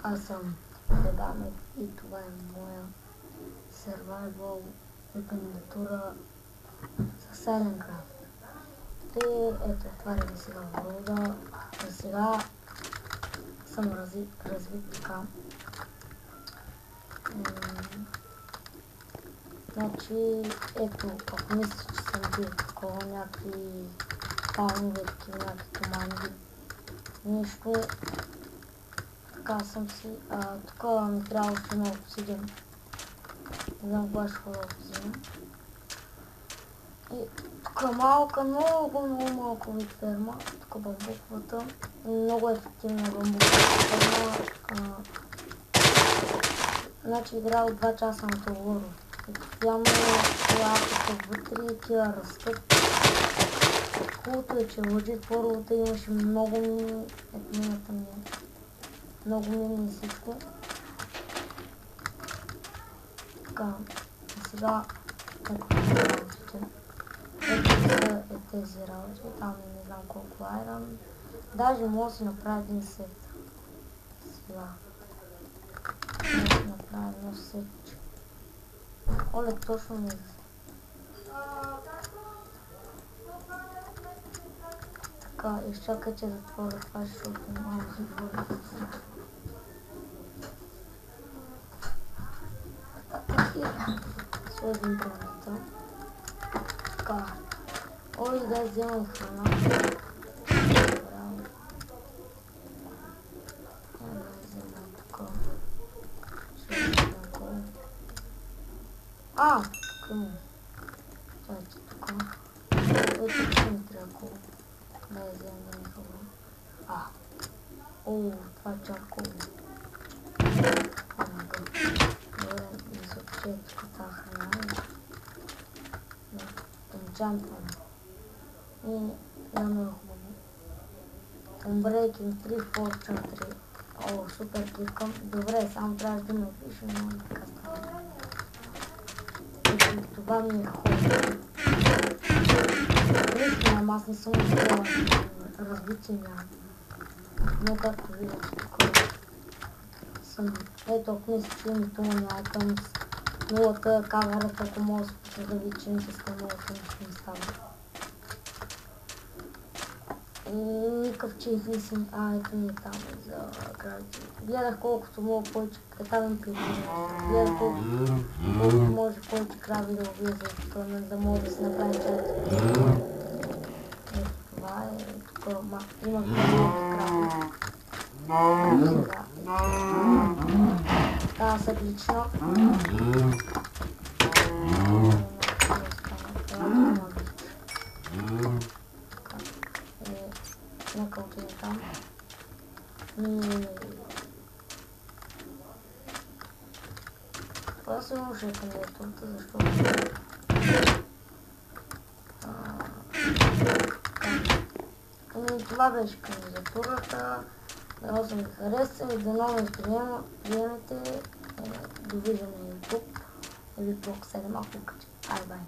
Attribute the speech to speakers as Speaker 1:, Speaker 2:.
Speaker 1: Аз съм Дебамет и това е моя survival кандидатура за Silentcraft. И ето, отваряме сега врода. За сега съм развит така. Значи, ето, ако мислиш, че съм бил такова, някакви паунове, такива, някакви команди, нищо. Така съм си, тук ми трябва още много обсидиан. Не знам кога ще ходя обсидиан. И тук малка, много малко вид ферма. Тук бамбуковата. Много ефективна бамбуковата ферма. Значи играя от 2 часа на това. И постоянно лапата вътре, тия растат. Хубавото е, че лъжит първата имаше много мини, ето мината ми е. Много мини и всичко. Така, и сега, ето работите. Ето са тези работи, там не знам колко айрон. Даже мога да си направя един сет. Сега. Мога да си направя едно сетче. Оле, точно ми е. Така, изчакайте да затворя това, защото малко затворя. Сложим бронята. Така. Ой, да вземам храна. Тук има. Чайте тук. Ето тук ми трябва колко. Да я вземем да не хубаво. Това е чарково. Добре, да се отчее тук тази храна. Enchantment. И много хубаво. Unbreaking 3, Fortune 3. Супер кликам. Добре, само трябва да ме опишем, но така става. Това ми е хубаво. Наистина, аз не съм успела развитие няма. Но както виждате тук съм. Ето, ако мисля, че името му на items, нулата, камерата, ако мога да спочва да види, че не се ска нулата, нищо не става. Никакъв чейф не съм. Ето ми е там за кради. Гледах колкото мога повече, там им приближа. Гледах колкото може повече крави да убия, за да мога да се направим чат. Ето това е. Тук има малки крави. Сега са отлично. Нека отидем там. Това сигурно ще е кандидатурата, защото... Това беше кандидатурата. Много съм ви хареса и до нови приемете. Довиждане на YouTube. Или блок 7, ако обичате. Бай!